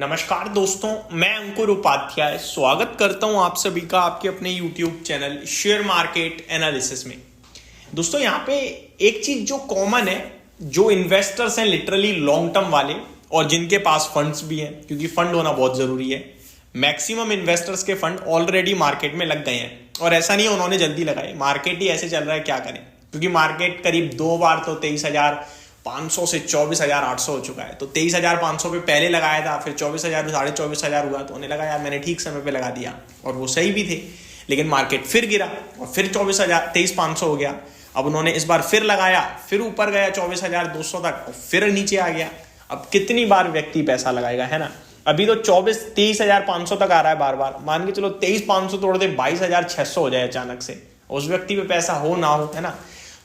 नमस्कार दोस्तों, मैं अंकुर उपाध्याय स्वागत करता हूं आप सभी का आपके अपने YouTube channel share market analysis में। दोस्तों यहाँ पे एक चीज जो कॉमन है, जो इन्वेस्टर्स हैं लिटरली लॉन्ग टर्म वाले और जिनके पास फंड्स भी हैं, क्योंकि फंड होना बहुत जरूरी है। मैक्सिमम इन्वेस्टर्स के फंड ऑलरेडी मार्केट में लग गए हैं और ऐसा नहीं है उन्होंने जल्दी लगाए, मार्केट ही ऐसे चल रहा है, क्या करें। क्योंकि मार्केट करीब 2 बार तो 23,500 से 24,800 हो चुका है। तो 23,500 पे पहले लगाया था, फिर 24,000 24,500 हुआ तो उन्हें लगा यार मैंने ठीक समय पे लगा दिया और वो सही भी थे। लेकिन मार्केट फिर गिरा और फिर 23,500 हो गया। अब उन्होंने इस बार फिर लगाया, फिर ऊपर गया 24,200 तक और फिर नीचे आ गया। अब कितनी बार व्यक्ति पैसा लगाएगा, है ना। अभी तो 23,500 तक आ रहा है बार बार। मान के चलो 23,500 तोड़ दे 22,600 हो जाए अचानक से, उस व्यक्ति पे पैसा हो ना हो, है ना।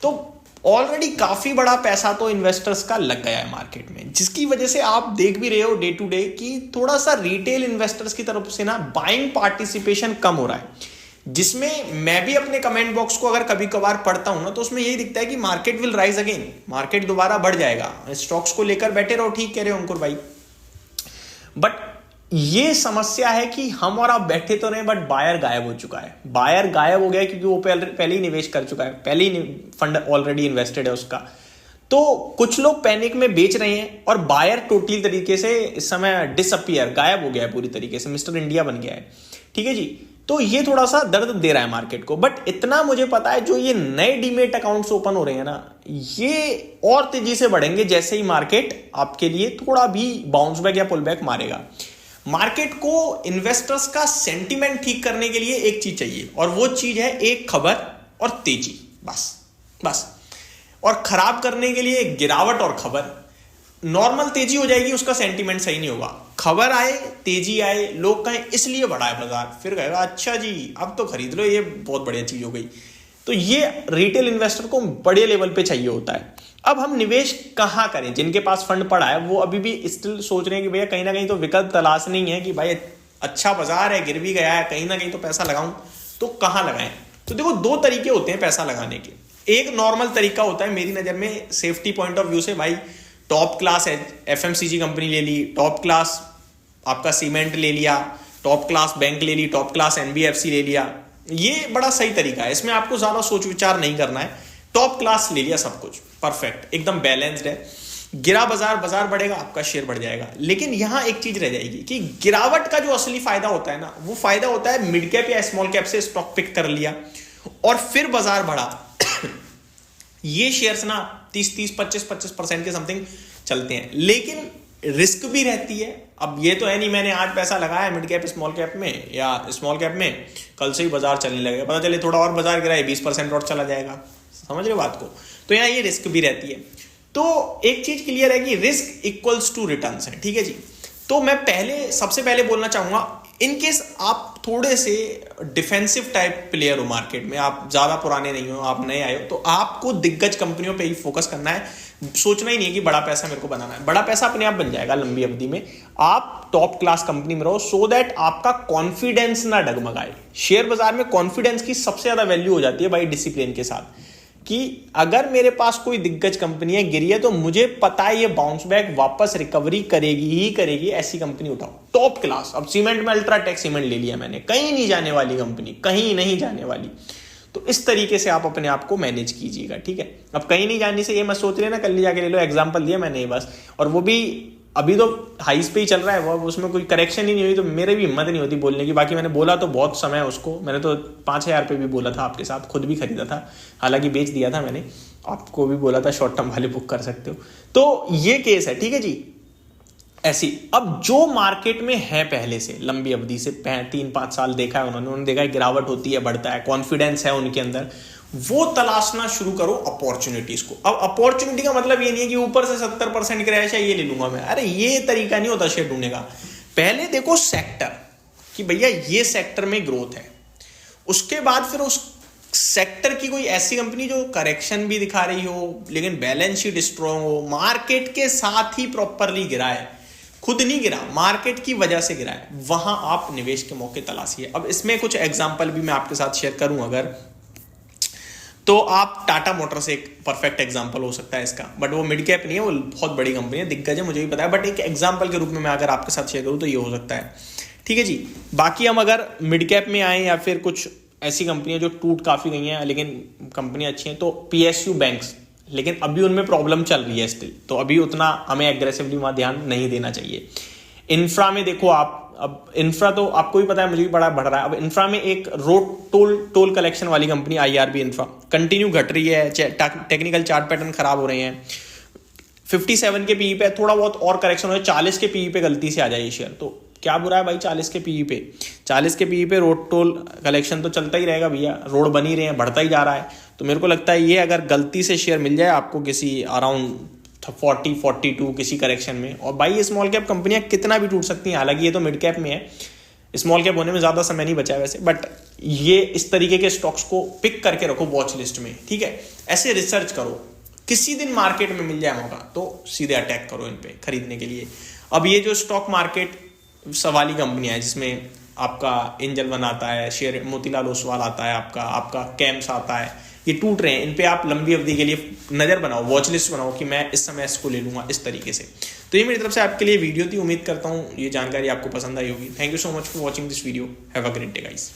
तो ऑलरेडी काफी बड़ा पैसा तो इन्वेस्टर्स का लग गया है मार्केट में, जिसकी वजह से आप देख भी रहे हो डे टू डे कि थोड़ा सा रिटेल इन्वेस्टर्स की तरफ से ना बाइंग पार्टिसिपेशन कम हो रहा है। जिसमें मैं भी अपने कमेंट बॉक्स को अगर कभी कभार पढ़ता हूं ना, तो उसमें यही दिखता है कि market will rise again, market दोबारा बढ़ जाएगा। स्टॉक्स को लेकर बैठे रहो, ठीक कह रहे हो अंकुर भाई। बट ये समस्या है कि हम और आप बैठे तो नहीं, बट बायर गायब हो चुका है। बायर गायब हो गया क्योंकि वो पहले ही निवेश कर चुका है, पहले ही फंड ऑलरेडी इन्वेस्टेड है उसका। तो कुछ लोग पैनिक में बेच रहे हैं और बायर टोटली तरीके से इस समय डिसअपियर, गायब हो गया है पूरी तरीके से, मिस्टर इंडिया बन गया है। ठीक है जी। तो ये थोड़ा सा दर्द दे रहा है मार्केट को। बट इतना मुझे पता है, जो ये नए डीमेट अकाउंट्स ओपन हो रहे हैं ना, ये और तेजी से बढ़ेंगे जैसे ही मार्केट आपके लिए थोड़ा भी बाउंस बैक या पुल बैक मारेगा। मार्केट को इन्वेस्टर्स का सेंटीमेंट ठीक करने के लिए एक चीज चाहिए और वो चीज है एक खबर और तेजी, बस। और खराब करने के लिए गिरावट और खबर। नॉर्मल तेजी हो जाएगी, उसका सेंटीमेंट सही नहीं होगा। खबर आए, तेजी आए, लोग कहें इसलिए बढ़ा है बाजार, फिर कहेगा अच्छा जी अब तो खरीद लो, ये बहुत बढ़िया चीज हो गई। तो ये रिटेल इन्वेस्टर को बड़े लेवल पे चाहिए होता है। अब हम निवेश कहाँ करें? जिनके पास फंड पड़ा है वो अभी भी स्टिल सोच रहे हैं कि भैया कहीं ना कहीं तो विकल्प तलाश नहीं है कि भाई अच्छा बाजार है, गिर भी गया है, कहीं ना कहीं तो पैसा लगाऊं, तो कहाँ लगाएं? तो देखो 2 तरीके होते हैं पैसा लगाने के। एक नॉर्मल तरीका होता है मेरी नजर में, सेफ्टी पॉइंट ऑफ व्यू से, भाई टॉप क्लास FMCG कंपनी ले ली, टॉप क्लास आपका सीमेंट ले लिया, टॉप क्लास बैंक ले ली, टॉप क्लास NBFC ले लिया। ये बड़ा सही तरीका है, इसमें आपको ज्यादा सोच विचार नहीं करना है। टॉप क्लास ले लिया, सब कुछ परफेक्ट, एकदम बैलेंस्ड है। गिरा बाजार बढ़ेगा, आपका शेयर बढ़ जाएगा। लेकिन यहां एक चीज रह जाएगी कि गिरावट का जो असली फायदा होता है ना, वो फायदा होता है मिड कैप या स्मॉल कैप से स्टॉक पिक कर लिया और फिर बाजार बढ़ा। ये शेयर्स ना 30 25% के समथिंग चलते हैं, लेकिन रिस्क भी रहती है। अब ये तो है नहीं मैंने आज पैसा लगाया मिड कैप स्मॉल कैप में या स्मॉल कैप में, कल से ही बाजार चलने लगेगा, पता चले थोड़ा और बाजार गिरा है 20% और चला जाएगा। समझ रहे हो बात को? तो यहाँ ये रिस्क भी रहती है। तो एक चीज क्लियर है कि रिस्क इक्वल्स टू रिटर्न्स है। ठीक है जी। तो मैं सबसे पहले बोलना चाहूंगा, इनकेस आप थोड़े से डिफेंसिव टाइप प्लेयर हो मार्केट में, आप ज्यादा पुराने नहीं हो, आप नए आए हो, तो आपको दिग्गज कंपनियों पे ही फोकस करना है। सोचना ही नहीं है कि बड़ा पैसा मेरे को बनाना है, बड़ा पैसा अपने आप बन जाएगा लंबी अवधि में। आप टॉप क्लास कंपनी में रहो, सो दैट आपका कॉन्फिडेंस ना डगमगाए। शेयर बाजार में कॉन्फिडेंस की सबसे ज्यादा वैल्यू हो जाती है भाई, डिसिप्लिन के साथ, कि अगर मेरे पास कोई दिग्गज कंपनी है, गिरी है, तो मुझे पता है ये बाउंस बैक वापस रिकवरी करेगी ही करेगी, ऐसी कंपनी उठाओ टॉप क्लास। अब सीमेंट में अल्ट्राटेक सीमेंट ले लिया मैंने, कहीं नहीं जाने वाली कंपनी, कहीं नहीं जाने वाली। तो इस तरीके से आप अपने आप को मैनेज कीजिएगा। ठीक है। अब कहीं नहीं जाने से ये मत सोच रहे ना कल ले जाके ले लो, एग्जांपल दिया मैंने बस, और वो भी अभी तो हाइस पे ही चल रहा है, वो उसमें कोई करेक्शन ही नहीं हुई, तो मेरे भी हिम्मत नहीं होती बोलने की। बाकी मैंने बोला तो बहुत समय उसको, मैंने तो 5,000 पे भी बोला था आपके साथ, खुद भी खरीदा था, हालांकि बेच दिया था मैंने, आपको भी बोला था शॉर्ट टर्म वाले बुक कर सकते हो। तो ये केस है। ठीक है जी। ऐसी अब जो मार्केट में है पहले से लंबी अवधि से 3-5 साल देखा है उन्होंने देखा है गिरावट होती है, बढ़ता है, कॉन्फिडेंस है उनके अंदर, वो तलाशना शुरू करो अपॉर्चुनिटीज को। अब अपॉर्चुनिटी का मतलब ये नहीं है कि ऊपर से 70% क्रैश है ये ले लूंगा मैं, अरे ये तरीका नहीं होता शेयर ढूंढने का। पहले देखो सेक्टर कि भैया ये सेक्टर में ग्रोथ है, उसके बाद फिर उस सेक्टर की कोई ऐसी कंपनी जो करेक्शन भी दिखा रही हो लेकिन बैलेंस शीट स्ट्रॉन्ग हो, मार्केट के साथ ही प्रॉपरली गिरा है, खुद नहीं गिरा, मार्केट की वजह से गिरा है, वहां आप निवेश के मौके तलाशिए। अब इसमें कुछ एग्जांपल भी मैं आपके साथ शेयर करूं अगर, तो आप टाटा मोटर्स एक परफेक्ट एग्जांपल हो सकता है इसका, बट वो मिड कैप नहीं है, वो बहुत बड़ी कंपनी है, दिग्गज है, मुझे भी पता है, बट एक एग्जांपल के रूप में मैं अगर आपके साथ शेयर करूँ तो ये हो सकता है। ठीक है जी। बाकी हम अगर मिड कैप में आए या फिर कुछ ऐसी कंपनियां जो टूट काफी गई हैं लेकिन कंपनियां अच्छी हैं, तो पीएसयू बैंक्स, लेकिन अभी उनमें प्रॉब्लम चल रही है स्टिल, तो अभी उतना हमें एग्रेसिवली वहां ध्यान नहीं देना चाहिए। इंफ्रा में देखो आप, अब इंफ्रा तो आपको भी पता है, मुझे भी बड़ा बढ़ रहा है। अब इंफ्रा में एक रोड टोल कलेक्शन वाली कंपनी आईआरबी इंफ्रा कंटिन्यू घट रही है, टेक्निकल चार्ट पैटर्न खराब हो रहे हैं। 57 के पीई पे थोड़ा बहुत और करेक्शन हो, 40 के पीई पे गलती से आ जाए शेयर, तो क्या बुरा है भाई 40 के पीई पे। 40 के पीई पे रोड टोल कलेक्शन तो चलता ही रहेगा भैया, रोड बन ही रहे हैं, बढ़ता ही जा रहा है। तो मेरे को लगता है ये अगर गलती से शेयर मिल जाए आपको किसी अराउंड 40-42 किसी करेक्शन में, और भाई ये स्मॉल कैप कंपनियां कितना भी टूट सकती हैं, हालांकि ये तो मिड कैप में है, स्मॉल कैप होने में ज्यादा समय नहीं बचा है वैसे, बट ये इस तरीके के स्टॉक्स को पिक करके रखो वॉच लिस्ट में। ठीक है, ऐसे रिसर्च करो, किसी दिन मार्केट में मिल जाए मौका तो सीधे अटैक करो इन पे खरीदने के लिए। अब ये जो स्टॉक मार्केट सवाली कंपनियां है जिसमें आपका एंजल वन आता है, शेयर मोतीलाल ओसवाल आता है, आपका कैम्स आता है, ये टूट रहे हैं, इन पे आप लंबी अवधि के लिए नजर बनाओ, वॉच लिस्ट बनाओ कि मैं इस समय इसको ले लूंगा इस तरीके से। तो ये मेरी तरफ से आपके लिए वीडियो थी, उम्मीद करता हूँ ये जानकारी आपको पसंद आई होगी। Thank you so much for watching this video, have a great day guys.